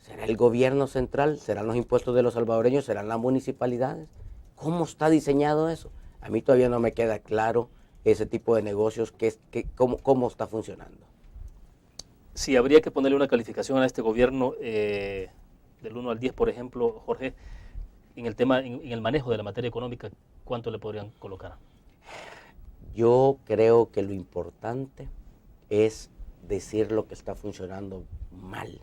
Speaker 3: ¿Será el gobierno central? ¿Serán los impuestos de los salvadoreños? ¿Serán las municipalidades? ¿Cómo está diseñado eso? A mí todavía no me queda claro ese tipo de negocios, cómo está funcionando.
Speaker 2: Si habría que ponerle una calificación a este gobierno del 1 al 10, por ejemplo, Jorge, en el tema, en el manejo de la materia económica, ¿cuánto le podrían colocar?
Speaker 3: Yo creo que lo importante es decir lo que está funcionando mal.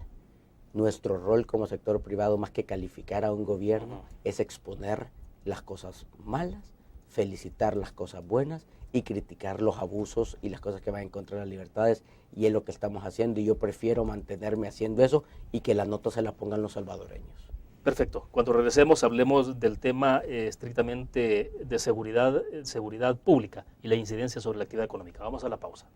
Speaker 3: Nuestro rol como sector privado, más que calificar a un gobierno, es exponer las cosas malas, felicitar las cosas buenas y criticar los abusos y las cosas que van en contra de las libertades, y es lo que estamos haciendo, y yo prefiero mantenerme haciendo eso y que la nota se la pongan los salvadoreños.
Speaker 2: Perfecto. Cuando regresemos hablemos del tema estrictamente de seguridad pública y la incidencia sobre la actividad económica. Vamos a la pausa.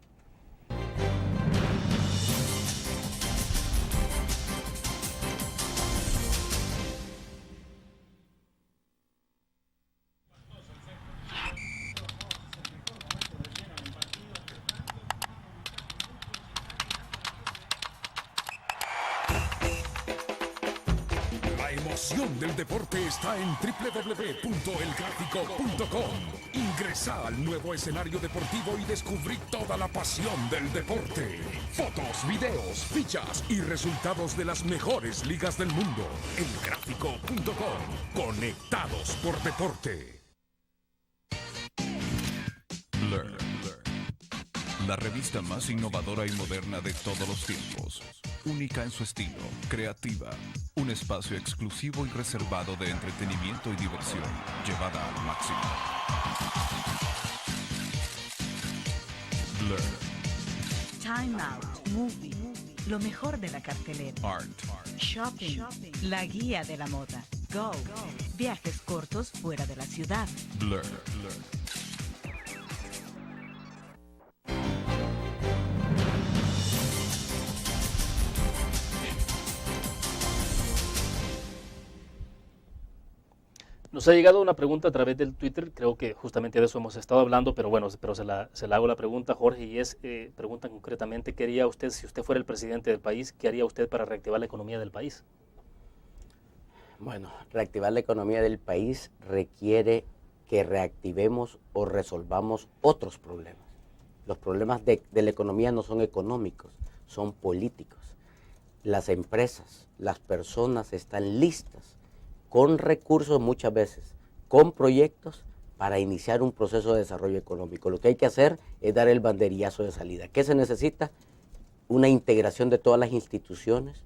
Speaker 8: La emoción del deporte está en www.elgráfico.com. Ingresa al nuevo escenario deportivo y descubrí toda la pasión del deporte. Fotos, videos, fichas y resultados de las mejores ligas del mundo. Elgráfico.com. Conectados por deporte.
Speaker 9: Blur. La revista más innovadora y moderna de todos los tiempos. Única en su estilo, creativa. Un espacio exclusivo y reservado de entretenimiento y diversión, llevada al máximo. Blur.
Speaker 10: Time Out, Movie, lo mejor de la cartelera.
Speaker 9: Art.
Speaker 10: Shopping, la guía de la moda. Go, viajes cortos fuera de la ciudad.
Speaker 9: Blur.
Speaker 2: Nos ha llegado una pregunta a través del Twitter, creo que justamente de eso hemos estado hablando, pero bueno, se la hago la pregunta, Jorge, y es, preguntan concretamente, ¿qué haría usted si usted fuera el presidente del país? ¿Qué haría usted para reactivar la economía del país?
Speaker 3: Bueno, reactivar la economía del país requiere que reactivemos o resolvamos otros problemas. Los problemas de la economía no son económicos, son políticos. Las empresas, las personas están listas con recursos muchas veces, con proyectos para iniciar un proceso de desarrollo económico. Lo que hay que hacer es dar el banderillazo de salida. ¿Qué se necesita? Una integración de todas las instituciones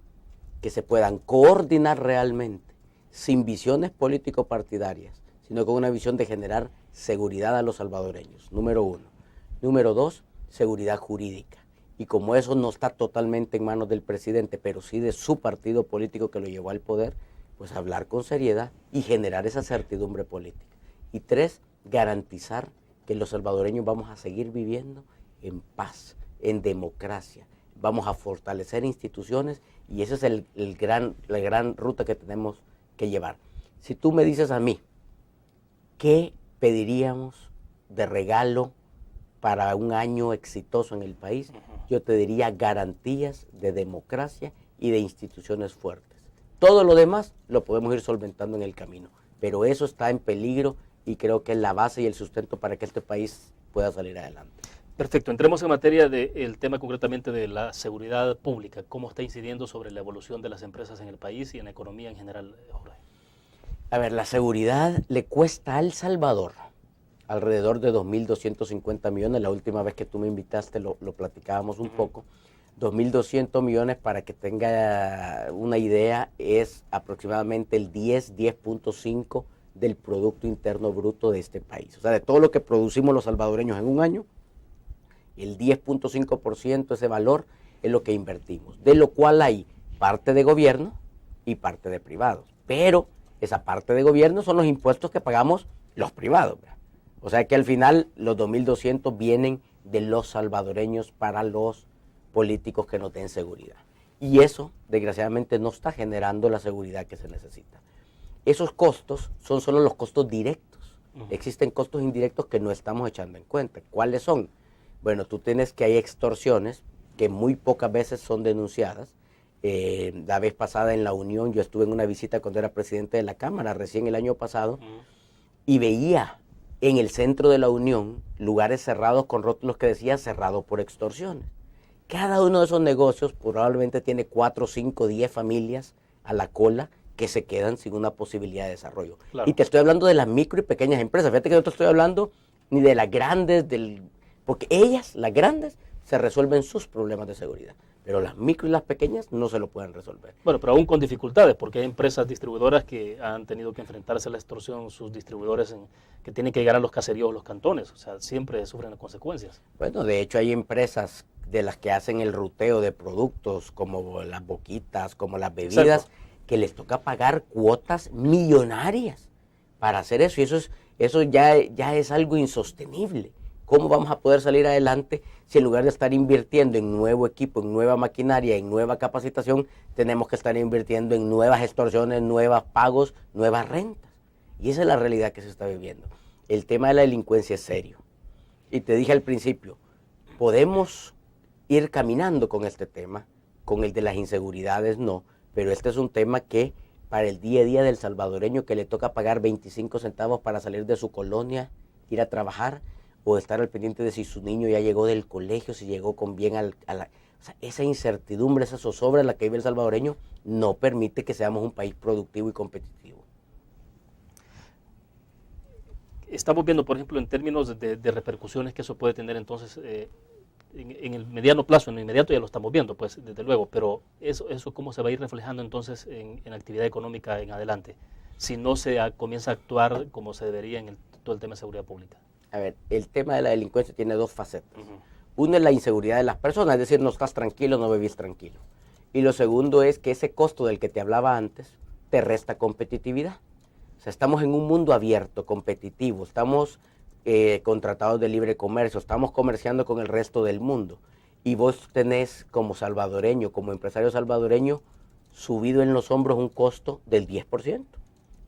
Speaker 3: que se puedan coordinar realmente, sin visiones político-partidarias, sino con una visión de generar seguridad a los salvadoreños, número uno. Número dos, seguridad jurídica. Y como eso no está totalmente en manos del presidente, pero sí de su partido político que lo llevó al poder, pues hablar con seriedad y generar esa certidumbre política. Y 3, garantizar que los salvadoreños vamos a seguir viviendo en paz, en democracia. Vamos a fortalecer instituciones y esa es la gran ruta que tenemos que llevar. Si tú me dices a mí, ¿qué pediríamos de regalo para un año exitoso en el país? Yo te diría garantías de democracia y de instituciones fuertes. Todo lo demás lo podemos ir solventando en el camino, pero eso está en peligro y creo que es la base y el sustento para que este país pueda salir adelante.
Speaker 2: Perfecto, entremos en materia del tema concretamente de la seguridad pública. ¿Cómo está incidiendo sobre la evolución de las empresas en el país y en la economía en general, Jorge?
Speaker 3: A ver, la seguridad le cuesta a El Salvador alrededor de 2.250 millones. La última vez que tú me invitaste lo platicábamos un poco. 2.200 millones, para que tenga una idea, es aproximadamente el 10.5 del Producto Interno Bruto de este país. O sea, de todo lo que producimos los salvadoreños en un año, el 10.5%, ese valor, es lo que invertimos. De lo cual hay parte de gobierno y parte de privados. Pero esa parte de gobierno son los impuestos que pagamos los privados, ¿verdad? O sea que al final los 2.200 vienen de los salvadoreños para los políticos que no den seguridad. Y eso, desgraciadamente, no está generando la seguridad que se necesita. Esos costos son solo los costos directos. Existen costos indirectos que no estamos echando en cuenta. ¿Cuáles son? Bueno, tú tienes que hay extorsiones que muy pocas veces son denunciadas. La vez pasada en la Unión, yo estuve en una visita cuando era presidente de la Cámara, recién el año pasado, y veía en el centro de la Unión lugares cerrados con rótulos que decía cerrado por extorsiones. Cada uno de esos negocios probablemente tiene 4, 5, 10 familias a la cola que se quedan sin una posibilidad de desarrollo. Claro. Y te estoy hablando de las micro y pequeñas empresas. Fíjate que no te estoy hablando ni de las grandes, porque ellas, las grandes, se resuelven sus problemas de seguridad. Pero las micro y las pequeñas no se lo pueden resolver.
Speaker 2: Bueno, pero aún con dificultades, porque hay empresas distribuidoras que han tenido que enfrentarse a la extorsión, sus distribuidores que tienen que llegar a los caseríos o los cantones, o sea, siempre sufren las consecuencias.
Speaker 3: Bueno, de hecho hay empresas de las que hacen el ruteo de productos, como las boquitas, como las bebidas, exacto, que les toca pagar cuotas millonarias para hacer eso, y eso ya es algo insostenible. ¿Cómo vamos a poder salir adelante si en lugar de estar invirtiendo en nuevo equipo, en nueva maquinaria, en nueva capacitación, tenemos que estar invirtiendo en nuevas extorsiones, nuevos pagos, nuevas rentas? Y esa es la realidad que se está viviendo. El tema de la delincuencia es serio. Y te dije al principio, podemos ir caminando con este tema, con el de las inseguridades no, pero este es un tema que para el día a día del salvadoreño que le toca pagar 25 centavos para salir de su colonia, ir a trabajar, o estar al pendiente de si su niño ya llegó del colegio, si llegó con bien o sea, esa incertidumbre, esa zozobra en la que vive el salvadoreño, no permite que seamos un país productivo y competitivo.
Speaker 2: Estamos viendo, por ejemplo, en términos de repercusiones que eso puede tener entonces en el mediano plazo, en el inmediato ya lo estamos viendo, pues desde luego, pero eso cómo se va a ir reflejando entonces en la actividad económica en adelante, si no se comienza a actuar como se debería en todo el tema de seguridad pública.
Speaker 3: A ver, el tema de la delincuencia tiene dos facetas. Uno es la inseguridad de las personas, es decir, no estás tranquilo, no vivís tranquilo. Y lo segundo es que ese costo del que te hablaba antes te resta competitividad. O sea, estamos en un mundo abierto, competitivo, estamos con tratados de libre comercio, estamos comerciando con el resto del mundo. Y vos tenés como salvadoreño, como empresario salvadoreño, subido en los hombros un costo del 10%,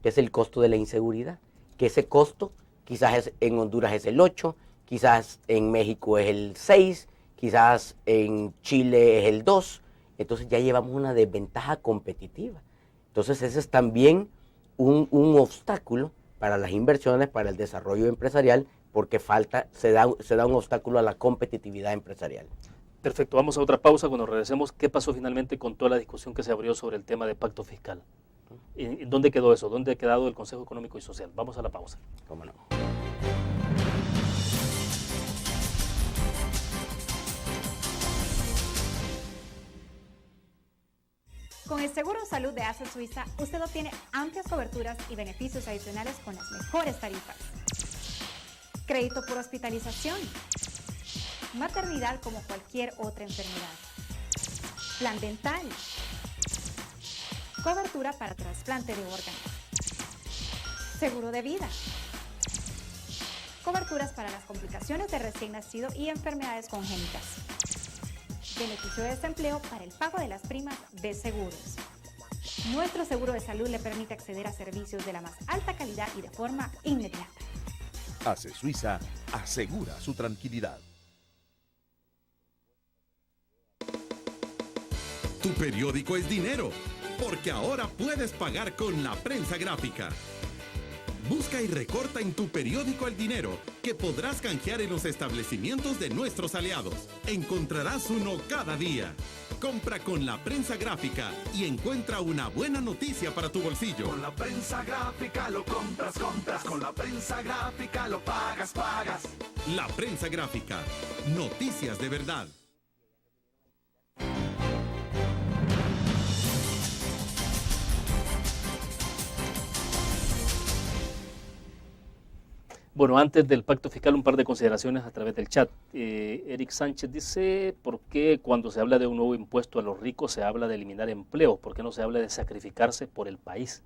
Speaker 3: que es el costo de la inseguridad, que ese costo quizás en Honduras es el 8%, quizás en México es el 6%, quizás en Chile es el 2%. Entonces ya llevamos una desventaja competitiva. Entonces ese es también un obstáculo para las inversiones, para el desarrollo empresarial, porque se da un obstáculo a la competitividad empresarial.
Speaker 2: Perfecto, vamos a otra pausa. Cuando regresemos, ¿qué pasó finalmente con toda la discusión que se abrió sobre el tema de pacto fiscal? ¿Y dónde quedó eso? ¿Dónde ha quedado el Consejo Económico y Social? Vamos a la pausa.
Speaker 3: ¿Cómo no?
Speaker 4: Con el Seguro Salud de ASA Suiza, usted obtiene amplias coberturas y beneficios adicionales con las mejores tarifas. Crédito por hospitalización. Maternidad como cualquier otra enfermedad. Plan dental. Cobertura para trasplante de órganos. Seguro de vida. Coberturas para las complicaciones de recién nacido y enfermedades congénitas. Beneficio de desempleo para el pago de las primas de seguros. Nuestro seguro de salud le permite acceder a servicios de la más alta calidad y de forma inmediata.
Speaker 11: ACE Suiza asegura su tranquilidad.
Speaker 5: Tu periódico es dinero, porque ahora puedes pagar con la prensa gráfica. Busca y recorta en tu periódico el dinero que podrás canjear en los establecimientos de nuestros aliados. Encontrarás uno cada día. Compra con la prensa gráfica y encuentra una buena noticia para tu bolsillo.
Speaker 6: Con la prensa gráfica lo compras. Con la prensa gráfica lo pagas.
Speaker 5: La prensa gráfica. Noticias de verdad.
Speaker 2: Bueno, antes del pacto fiscal, un par de consideraciones a través del chat. Eric Sánchez dice, ¿por qué cuando se habla de un nuevo impuesto a los ricos se habla de eliminar empleos? ¿Por qué no se habla de sacrificarse por el país?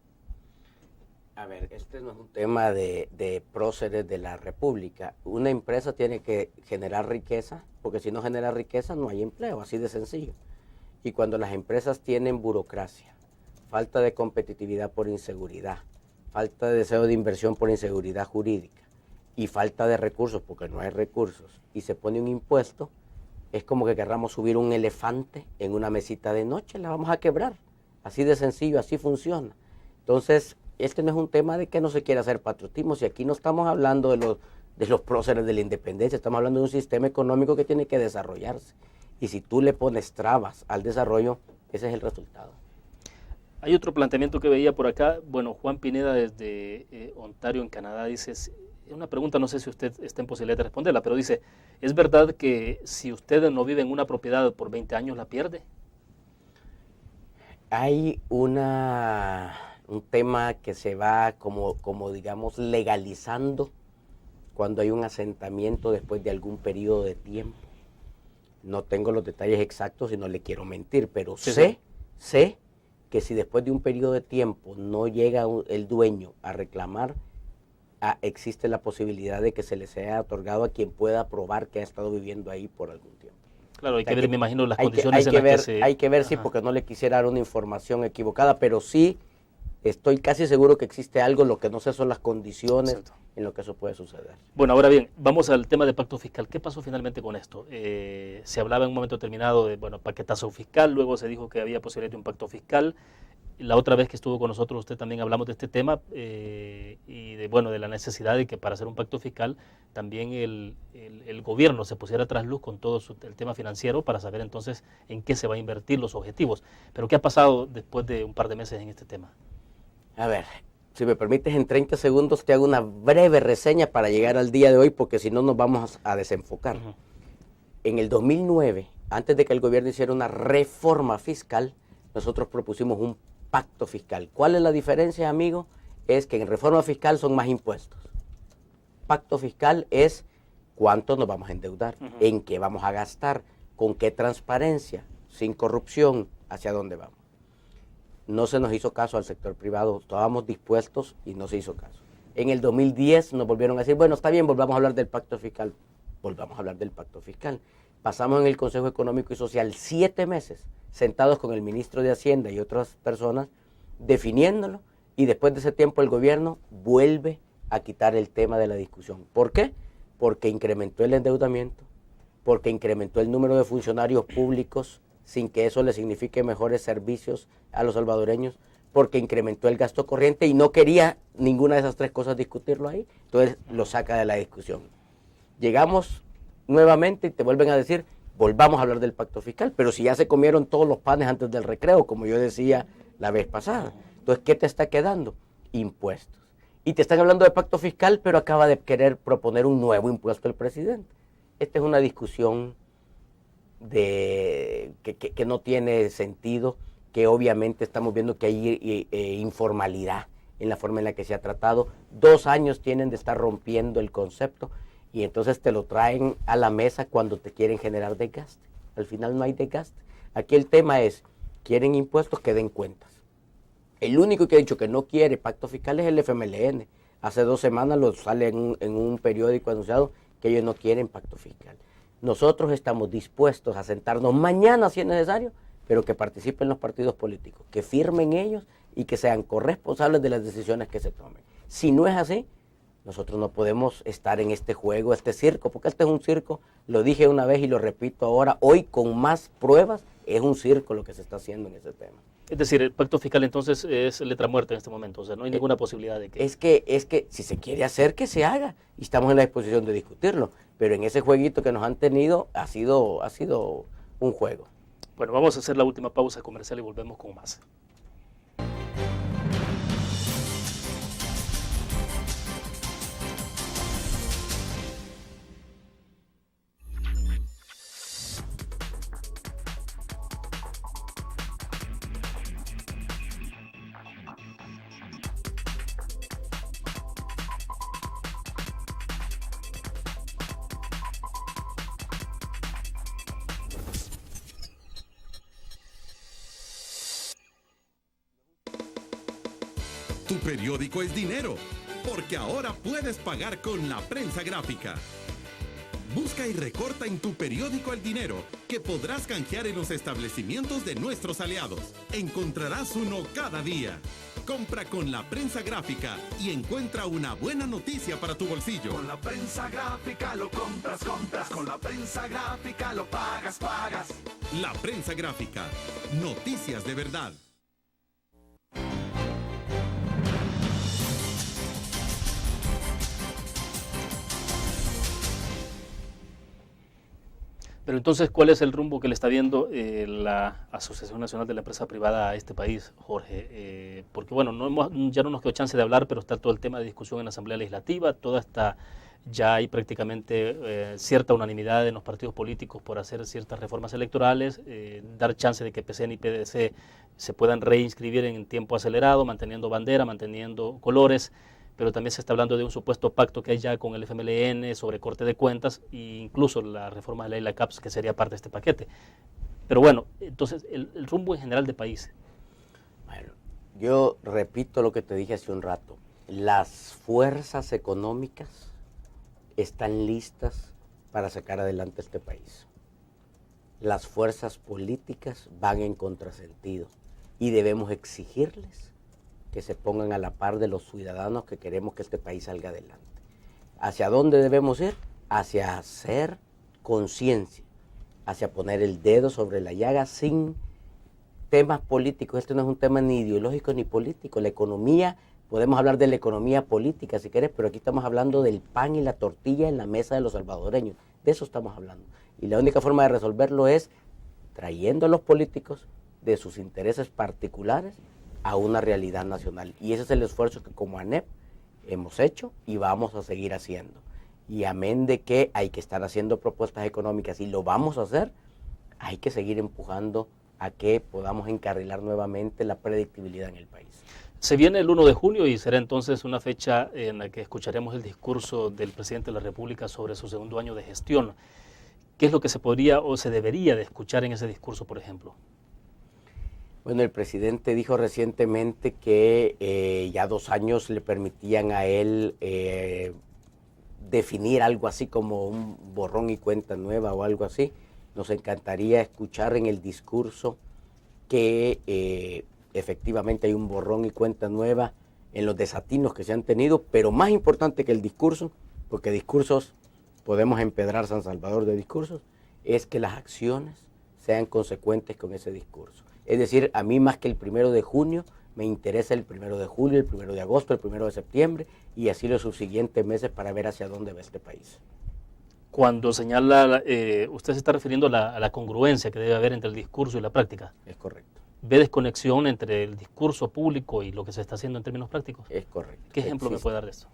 Speaker 3: A ver, este no es un tema de próceres de la República. Una empresa tiene que generar riqueza, porque si no genera riqueza no hay empleo, así de sencillo. Y cuando las empresas tienen burocracia, falta de competitividad por inseguridad, falta de deseo de inversión por inseguridad jurídica, y falta de recursos porque no hay recursos, y se pone un impuesto, es como que querramos subir un elefante en una mesita de noche, la vamos a quebrar. Así de sencillo, así funciona. Entonces, este no es un tema de que no se quiera hacer patriotismo, si aquí no estamos hablando de los próceres de la independencia, estamos hablando de un sistema económico que tiene que desarrollarse. Y si tú le pones trabas al desarrollo, ese es el resultado.
Speaker 2: Hay otro planteamiento que veía por acá. Bueno, Juan Pineda desde Ontario, en Canadá, dice... Una pregunta, no sé si usted está en posibilidad de responderla, pero dice, ¿es verdad que si usted no vive en una propiedad por 20 años la pierde?
Speaker 3: Hay un tema que se va como digamos legalizando cuando hay un asentamiento después de algún periodo de tiempo. No tengo los detalles exactos y no le quiero mentir, pero sé que si después de un periodo de tiempo no llega el dueño a reclamar, existe la posibilidad de que se le sea otorgado a quien pueda probar que ha estado viviendo ahí por algún tiempo.
Speaker 2: Claro, hay que ver, me imagino, las condiciones en las que se...
Speaker 3: Hay que ver, sí, porque no le quisiera dar una información equivocada, pero sí estoy casi seguro que existe algo, lo que no sé son las condiciones en lo que eso puede suceder.
Speaker 2: Bueno, ahora bien, vamos al tema del pacto fiscal. ¿Qué pasó finalmente con esto? Se hablaba en un momento determinado de, paquetazo fiscal, luego se dijo que había posibilidad de un pacto fiscal. La otra vez que estuvo con nosotros usted también hablamos de este tema y de la necesidad de que para hacer un pacto fiscal también el gobierno se pusiera tras luz con todo el tema financiero para saber entonces en qué se va a invertir los objetivos. Pero ¿qué ha pasado después de un par de meses en este tema?
Speaker 3: A ver, si me permites en 30 segundos te hago una breve reseña para llegar al día de hoy porque si no nos vamos a desenfocar. En el 2009, antes de que el gobierno hiciera una reforma fiscal, nosotros propusimos un pacto fiscal. ¿Cuál es la diferencia, amigo? Es que en reforma fiscal son más impuestos. Pacto fiscal es cuánto nos vamos a endeudar, en qué vamos a gastar, con qué transparencia, sin corrupción, hacia dónde vamos. No se nos hizo caso al sector privado, estábamos dispuestos y no se hizo caso. En el 2010 nos volvieron a decir, bueno, está bien, volvamos a hablar del pacto fiscal. Volvamos a hablar del pacto fiscal. Pasamos en el Consejo Económico y Social 7 meses sentados con el ministro de Hacienda y otras personas definiéndolo y después de ese tiempo el gobierno vuelve a quitar el tema de la discusión. ¿Por qué? Porque incrementó el endeudamiento, porque incrementó el número de funcionarios públicos sin que eso le signifique mejores servicios a los salvadoreños, porque incrementó el gasto corriente y no quería ninguna de esas tres cosas discutirlo ahí, entonces lo saca de la discusión. Llegamos nuevamente y te vuelven a decir, volvamos a hablar del pacto fiscal, pero si ya se comieron todos los panes antes del recreo, como yo decía la vez pasada. Entonces, ¿qué te está quedando? Impuestos. Y te están hablando de pacto fiscal, pero acaba de querer proponer un nuevo impuesto el presidente. Esta es una discusión que no tiene sentido, que obviamente estamos viendo que hay informalidad en la forma en la que se ha tratado. 2 años tienen de estar rompiendo el concepto y entonces te lo traen a la mesa cuando te quieren generar desgaste. Al final no hay desgaste. Aquí el tema es, quieren impuestos que den cuentas. El único que ha dicho que no quiere pacto fiscal es el FMLN. Hace 2 semanas lo sale en un periódico anunciado que ellos no quieren pacto fiscal. Nosotros estamos dispuestos a sentarnos mañana si es necesario, pero que participen los partidos políticos, que firmen ellos y que sean corresponsables de las decisiones que se tomen. Si no es así, nosotros no podemos estar en este juego, este circo, porque este es un circo, lo dije una vez y lo repito ahora, hoy con más pruebas, es un circo lo que se está haciendo en ese tema.
Speaker 2: Es decir, el pacto fiscal entonces es letra muerta en este momento, o sea, no hay ninguna posibilidad de que...
Speaker 3: Es que si se quiere hacer, que se haga, y estamos en la disposición de discutirlo, pero en ese jueguito que nos han tenido ha sido un juego.
Speaker 2: Bueno, vamos a hacer la última pausa comercial y volvemos con más.
Speaker 5: Tu periódico es dinero, porque ahora puedes pagar con la prensa gráfica. Busca y recorta en tu periódico El Dinero, que podrás canjear en los establecimientos de nuestros aliados. Encontrarás uno cada día. Compra con la prensa gráfica y encuentra una buena noticia para tu bolsillo.
Speaker 12: Con la prensa gráfica lo compras. Con la prensa gráfica lo pagas.
Speaker 5: La prensa gráfica. Noticias de verdad.
Speaker 2: Pero entonces, ¿cuál es el rumbo que le está viendo la Asociación Nacional de la Empresa Privada a este país, Jorge? Porque bueno, ya no nos quedó chance de hablar, pero está todo el tema de discusión en la Asamblea Legislativa, ya hay prácticamente cierta unanimidad en los partidos políticos por hacer ciertas reformas electorales, dar chance de que PCN y PDC se puedan reinscribir en tiempo acelerado, manteniendo bandera, manteniendo colores, pero también se está hablando de un supuesto pacto que hay ya con el FMLN sobre corte de cuentas e incluso la reforma de la ley la CAPS, que sería parte de este paquete. Pero bueno, entonces el rumbo en general del país.
Speaker 3: Bueno, yo repito lo que te dije hace un rato. Las fuerzas económicas están listas para sacar adelante este país. Las fuerzas políticas van en contrasentido y debemos exigirles que se pongan a la par de los ciudadanos que queremos que este país salga adelante. ¿Hacia dónde debemos ir? Hacia hacer conciencia, hacia poner el dedo sobre la llaga sin temas políticos. Este no es un tema ni ideológico ni político. La economía, podemos hablar de la economía política si querés, pero aquí estamos hablando del pan y la tortilla en la mesa de los salvadoreños. De eso estamos hablando. Y la única forma de resolverlo es trayendo a los políticos de sus intereses particulares a una realidad nacional. Y ese es el esfuerzo que como ANEP hemos hecho y vamos a seguir haciendo. Y amén de que hay que estar haciendo propuestas económicas y lo vamos a hacer, hay que seguir empujando a que podamos encarrilar nuevamente la predictibilidad en el país.
Speaker 2: Se viene el 1 de junio y será entonces una fecha en la que escucharemos el discurso del presidente de la República sobre su segundo año de gestión. ¿Qué es lo que se podría o se debería de escuchar en ese discurso, por ejemplo?
Speaker 3: Bueno, el presidente dijo recientemente que ya 2 años le permitían a él definir algo así como un borrón y cuenta nueva o algo así. Nos encantaría escuchar en el discurso que efectivamente hay un borrón y cuenta nueva en los desatinos que se han tenido, pero más importante que el discurso, porque discursos podemos empedrar San Salvador de discursos, es que las acciones sean consecuentes con ese discurso. Es decir, a mí más que el 1 de junio, me interesa el 1 de julio, el 1 de agosto, el 1 de septiembre y así los subsiguientes meses para ver hacia dónde va este país.
Speaker 2: Cuando señala, usted se está refiriendo a la congruencia que debe haber entre el discurso y la práctica.
Speaker 3: Es correcto.
Speaker 2: ¿Ve desconexión entre el discurso público y lo que se está haciendo en términos prácticos?
Speaker 3: Es correcto.
Speaker 2: ¿Qué ejemplo me puede dar de eso?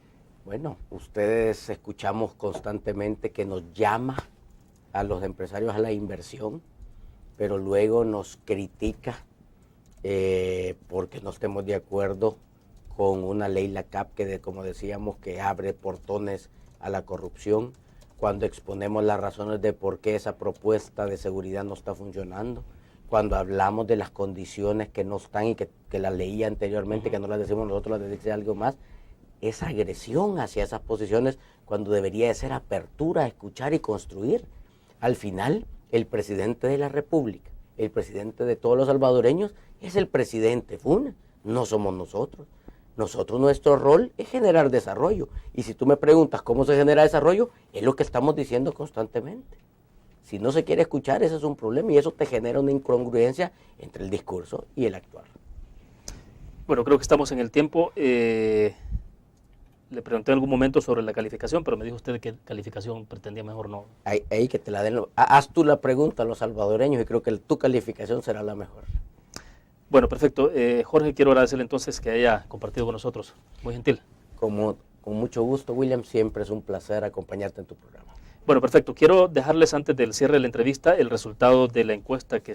Speaker 3: Bueno, ustedes escuchamos constantemente que nos llama a los empresarios a la inversión, pero luego nos critica porque no estemos de acuerdo con una ley, la CAP, que como decíamos, que abre portones a la corrupción. cuando exponemos las razones de por qué esa propuesta de seguridad no está funcionando, cuando hablamos de las condiciones que no están y que las leía anteriormente, que no las decimos nosotros, las dice algo más, esa agresión hacia esas posiciones cuando debería de ser apertura a escuchar y construir. Al final, el presidente de la República, el presidente de todos los salvadoreños, es el presidente FUNA, no somos nosotros. Nosotros, nuestro rol es generar desarrollo. Y si tú me preguntas cómo se genera desarrollo, es lo que estamos diciendo constantemente. Si no se quiere escuchar, ese es un problema y eso te genera una incongruencia entre el discurso y el actuar.
Speaker 2: Bueno, creo que estamos en el tiempo. Le pregunté en algún momento sobre la calificación, pero me dijo usted que calificación pretendía mejor no.
Speaker 3: Ahí que te la den. Haz tú la pregunta a los salvadoreños y creo que tu calificación será la mejor.
Speaker 2: Bueno, perfecto. Jorge, quiero agradecerle entonces que haya compartido con nosotros. Muy gentil.
Speaker 3: Con mucho gusto, William. Siempre es un placer acompañarte en tu programa.
Speaker 2: Bueno, perfecto. Quiero dejarles antes del cierre de la entrevista el resultado de la encuesta que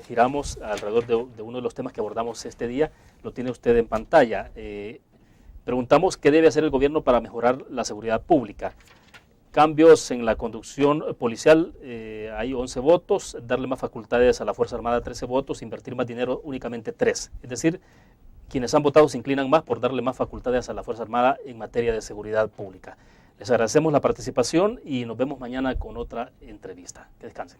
Speaker 2: giramos alrededor de uno de los temas que abordamos este día. Lo tiene usted en pantalla. Preguntamos qué debe hacer el gobierno para mejorar la seguridad pública. Cambios en la conducción policial, hay 11 votos, darle más facultades a la Fuerza Armada 13 votos, invertir más dinero únicamente 3. Es decir, quienes han votado se inclinan más por darle más facultades a la Fuerza Armada en materia de seguridad pública. Les agradecemos la participación y nos vemos mañana con otra entrevista. Que descansen.